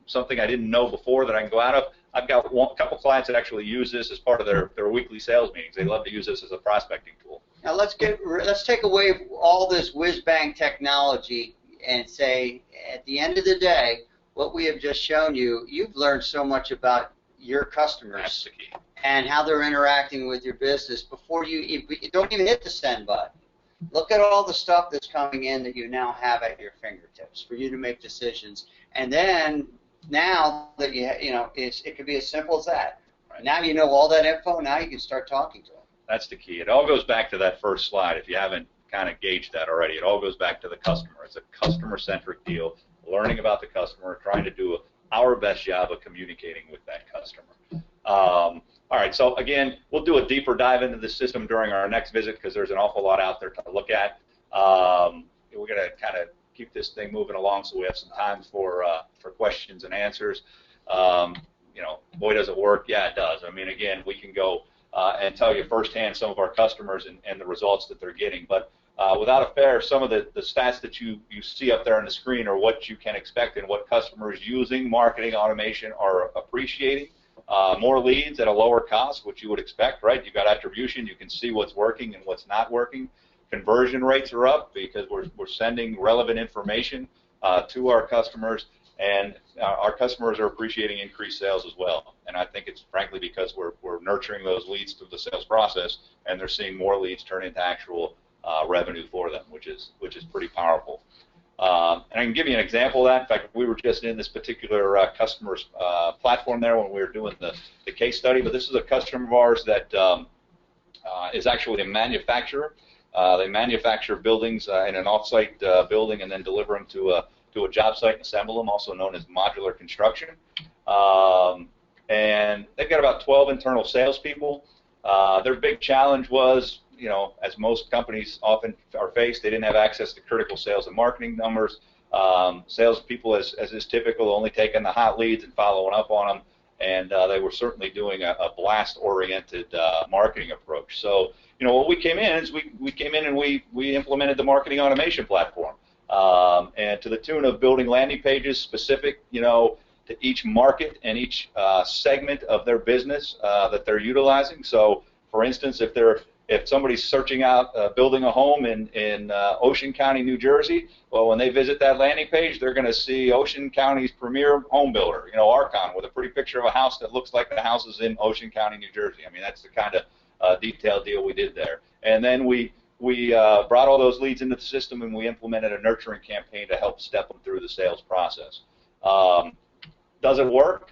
Something I didn't know before that I can go out of. I've got a couple clients that actually use this as part of their weekly sales meetings. They love to use this as a prospecting tool. Now let's take away all this whiz-bang technology and say, at the end of the day, what we have just shown you, you've learned so much about your customers. That's the key. And how they're interacting with your business before you don't even hit the send button. Look at all the stuff that's coming in that you now have at your fingertips for you to make decisions. And then now that you know, it could be as simple as that. Right. Now you know all that info. Now you can start talking to them. That's the key. It all goes back to that first slide. If you haven't kind of gauged that already, it all goes back to the customer. It's a customer-centric deal. Learning about the customer, trying to do our best job of communicating with that customer. All right, so again, we'll do a deeper dive into the system during our next visit because there's an awful lot out there to look at. We're going to kind of keep this thing moving along so we have some time for questions and answers. You know, boy, does it work. Yeah, it does. I mean, again, we can go and tell you firsthand some of our customers and the results that they're getting. But without a fair, some of the stats that you see up there on the screen are what you can expect and what customers using marketing automation are appreciating. More leads at a lower cost, which you would expect, right? You've got attribution. You can see what's working and what's not working. Conversion rates are up because we're sending relevant information to our customers, and our customers are appreciating increased sales as well. And I think it's frankly because we're nurturing those leads through the sales process, and they're seeing more leads turn into actual revenue for them, which is pretty powerful. And I can give you an example of that. In fact, we were just in this particular customer's platform there when we were doing the case study. But this is a customer of ours that is actually a manufacturer. They manufacture buildings in an off-site building and then deliver them to a job site and assemble them, also known as modular construction. And they've got about 12 internal salespeople. Their big challenge was, you know, as most companies often are faced, they didn't have access to critical sales and marketing numbers. Salespeople, as is typical, only taking the hot leads and following up on them, and they were certainly doing a blast-oriented marketing approach. So, you know, what we came in is we came in and we implemented the marketing automation platform, and to the tune of building landing pages specific, you know, to each market and each segment of their business that they're utilizing. So, for instance, if somebody's searching out building a home in Ocean County, New Jersey, well, when they visit that landing page, they're going to see Ocean County's premier home builder, you know, Archon, with a pretty picture of a house that looks like the house is in Ocean County, New Jersey. I mean, that's the kind of detailed deal we did there. And then we brought all those leads into the system, and we implemented a nurturing campaign to help step them through the sales process. Does it work?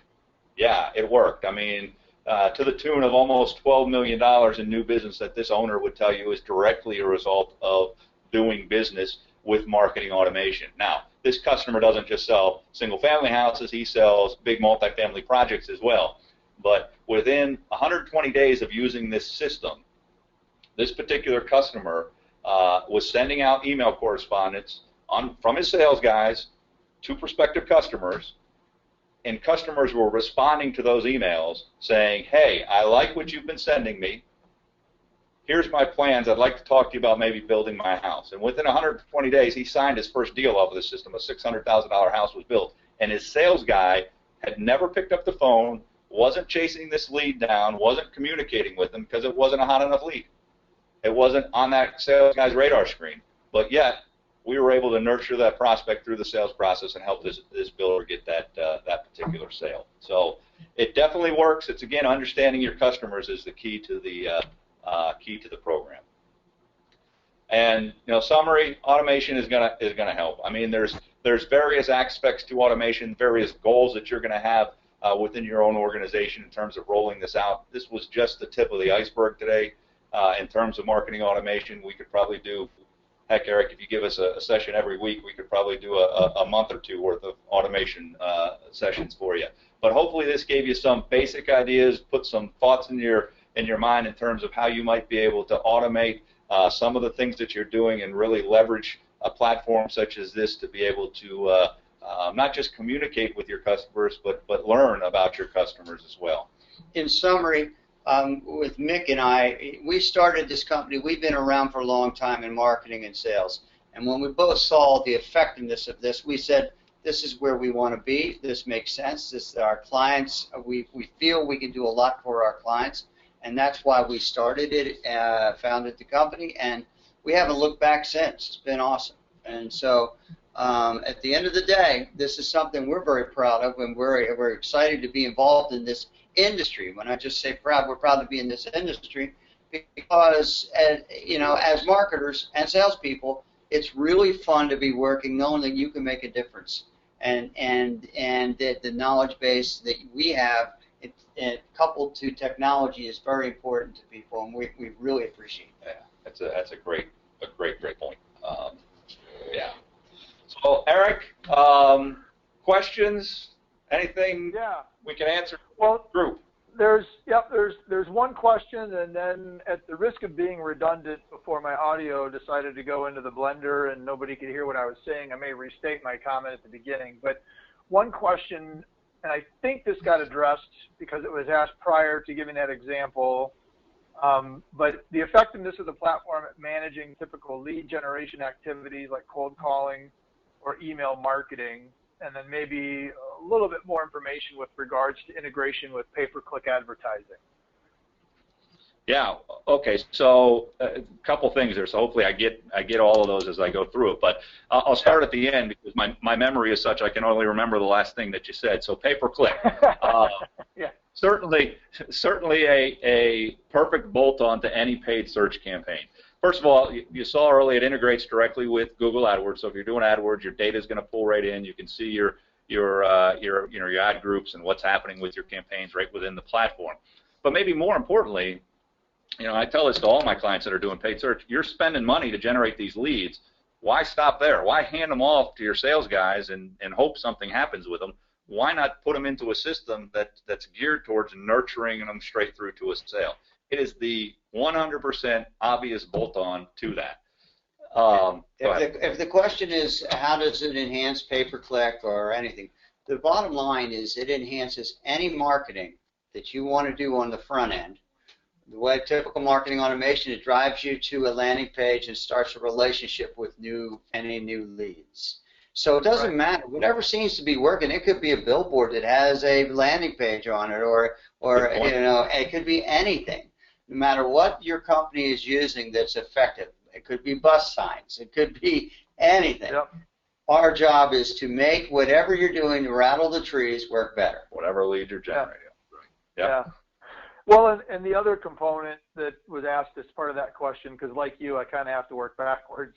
Yeah, it worked. I mean, to the tune of almost $12 million in new business that this owner would tell you is directly a result of doing business with marketing automation. Now, this customer doesn't just sell single-family houses, he sells big multifamily projects as well. But within 120 days of using this system, this particular customer was sending out email correspondence from his sales guys to prospective customers, and customers were responding to those emails saying, hey, I like what you've been sending me. Here's my plans. I'd like to talk to you about maybe building my house. And within 120 days, he signed his first deal off of the system. A $600,000 house was built. And his sales guy had never picked up the phone, wasn't chasing this lead down, wasn't communicating with them because it wasn't a hot enough lead. It wasn't on that sales guy's radar screen. But yet, we were able to nurture that prospect through the sales process and help this builder get that particular sale. So it definitely works. It's, again, understanding your customers is the key to the program. And, you know, summary, automation is gonna help. I mean, there's various aspects to automation, various goals that you're going to have within your own organization in terms of rolling this out. This was just the tip of the iceberg today. In terms of marketing automation, we could probably do, heck, Eric, if you give us a session every week, we could probably do a month or two worth of automation sessions for you. But hopefully this gave you some basic ideas, put some thoughts in your mind in terms of how you might be able to automate some of the things that you're doing and really leverage a platform such as this to be able to not just communicate with your customers, but learn about your customers as well. In summary, with Mick and I, we started this company. We've been around for a long time in marketing and sales. And when we both saw the effectiveness of this, we said, this is where we want to be. This makes sense. This, our clients, we feel we can do a lot for our clients. And that's why we started it, founded the company. And we haven't looked back since. It's been awesome. And so at the end of the day, this is something we're very proud of, and we're excited to be involved in this industry. When I just say proud, we're proud to be in this industry because, you know, as marketers and salespeople, it's really fun to be working knowing that you can make a difference, and that the knowledge base that we have, it coupled to technology, is very important to people, and we really appreciate that. Yeah, that's a great point. Yeah. So Eric, questions? Anything? Yeah. We can answer. Well, group. There's one question, and then at the risk of being redundant, before my audio decided to go into the blender and nobody could hear what I was saying, I may restate my comment at the beginning. But one question, and I think this got addressed because it was asked prior to giving that example, but the effectiveness of the platform at managing typical lead generation activities like cold calling or email marketing, and then maybe a little bit more information with regards to integration with pay-per-click advertising. Yeah. Okay. So a couple things there. So hopefully I get all of those as I go through it. But I'll start at the end because my memory is such I can only remember the last thing that you said. So pay-per-click. Yeah. Certainly a perfect bolt-on to any paid search campaign. first of all, you saw earlier it integrates directly with Google AdWords. So if you're doing AdWords, your data is going to pull right in. You can see your ad groups and what's happening with your campaigns right within the platform. But maybe more importantly, I tell this to all my clients that are doing paid search. You're spending money to generate these leads. Why stop there? Why hand them off to your sales guys and hope something happens with them? Why not put them into a system that's geared towards nurturing them straight through to a sale? It is the 100% obvious bolt-on to that. If the question is how does it enhance pay-per-click or anything, the bottom line is it enhances any marketing that you want to do on the front end. The way typical marketing automation, it drives you to a landing page and starts a relationship with any new leads. So it doesn't matter. Whatever seems to be working, it could be a billboard that has a landing page on it, or it could be anything. No matter what your company is using that's effective. It could be bus signs. It could be anything. Yep. Our job is to make whatever you're doing to rattle the trees work better. Whatever lead you're generating. Yep. Yeah. Well, and the other component that was asked as part of that question, because like you, I kind of have to work backwards.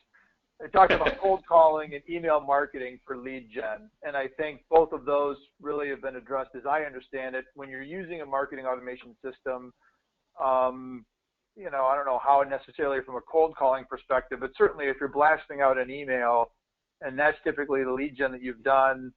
I talked about cold calling and email marketing for lead gen, and I think both of those really have been addressed as I understand it. When you're using a marketing automation system, I don't know how necessarily from a cold calling perspective, but certainly if you're blasting out an email and that's typically the lead gen that you've done,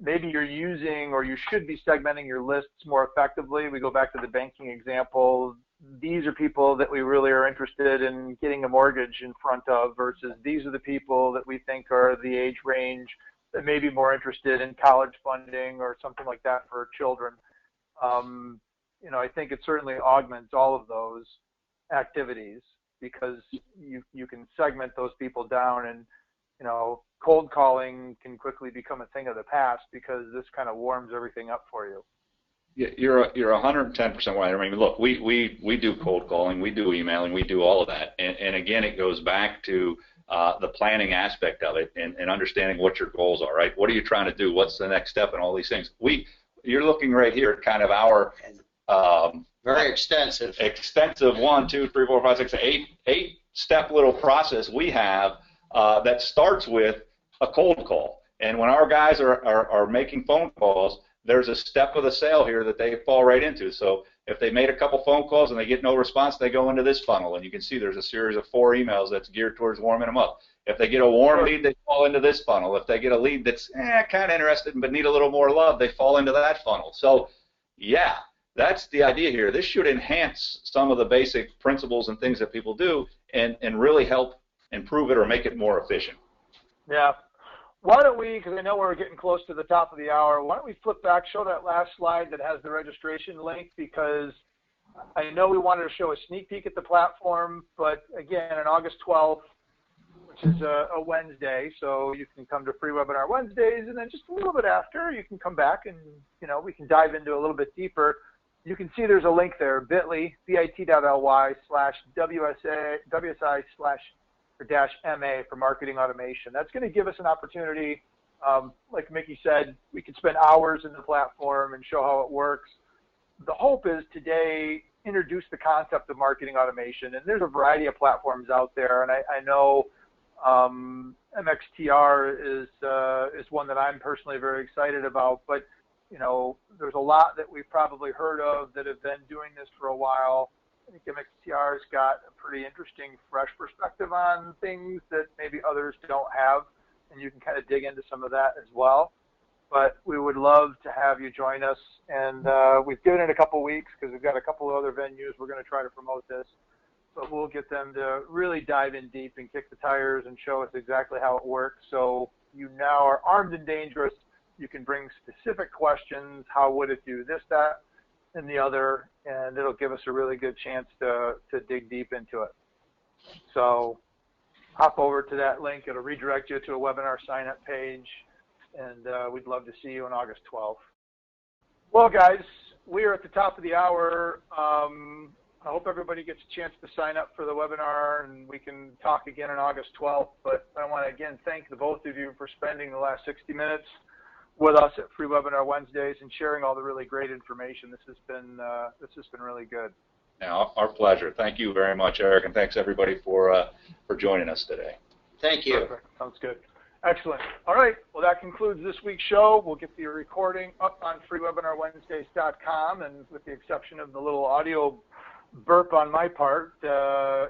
maybe you're using or you should be segmenting your lists more effectively. We go back to the banking example. These are people that we really are interested in getting a mortgage in front of versus these are the people that we think are the age range that may be more interested in college funding or something like that for children. I think it certainly augments all of those activities because you can segment those people down, and cold calling can quickly become a thing of the past because this kind of warms everything up for you. Yeah, you're 110% right. I mean, look, we do cold calling, we do emailing, we do all of that, and again, it goes back to the planning aspect of it and understanding what your goals are. Right? What are you trying to do? What's the next step? And all these things. You're looking right here at kind of our very extensive 1, 2, 3, 4, 5, 6, 8 step little process we have that starts with a cold call. And when our guys are making phone calls, there's a step of the sale here that they fall right into. So if they made a couple phone calls and they get no response, they go into this funnel, and you can see there's a series of 4 emails that's geared towards warming them up. If they get a warm lead, they fall into this funnel. If they get a lead that's kind of interested but need a little more love, they fall into that funnel. So yeah, that's the idea here. This should enhance some of the basic principles and things that people do and really help improve it or make it more efficient. Yeah. Why don't we, because I know we're getting close to the top of the hour, why don't we flip back, show that last slide that has the registration link, because I know we wanted to show a sneak peek at the platform, but again, on August 12th, which is a Wednesday, so you can come to free webinar Wednesdays, and then just a little bit after, you can come back and, we can dive into a little bit deeper. You can see there's a link there, bit.ly/WSI/MA for marketing automation. That's going to give us an opportunity, like Mickey said, we could spend hours in the platform and show how it works. The hope is today introduce the concept of marketing automation, and there's a variety of platforms out there, and I know mXtr is one that I'm personally very excited about, but there's a lot that we've probably heard of that have been doing this for a while. I think mXtr's got a pretty interesting, fresh perspective on things that maybe others don't have, and you can kind of dig into some of that as well. But we would love to have you join us, and we've given it a couple weeks because we've got a couple of other venues we're going to try to promote this, but we'll get them to really dive in deep and kick the tires and show us exactly how it works. So you now are armed and dangerous. You can bring specific questions. How would it do this, that, and the other? And it'll give us a really good chance to dig deep into it. So hop over to that link. It'll redirect you to a webinar sign-up page, and we'd love to see you on August 12th. Well, guys, we are at the top of the hour. I hope everybody gets a chance to sign up for the webinar, and we can talk again on August 12th. But I want to, again, thank the both of you for spending the last 60 minutes with us at Free Webinar Wednesdays and sharing all the really great information. This has been really good. Now, our pleasure. Thank you very much, Eric, and thanks everybody for joining us today. Thank you. Perfect. Sounds good. Excellent. All right. Well, that concludes this week's show. We'll get the recording up on freewebinarwednesdays.com, and with the exception of the little audio burp on my part,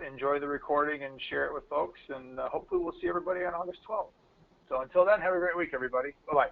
enjoy the recording and share it with folks, and hopefully we'll see everybody on August 12th. So until then, have a great week, everybody. Bye-bye.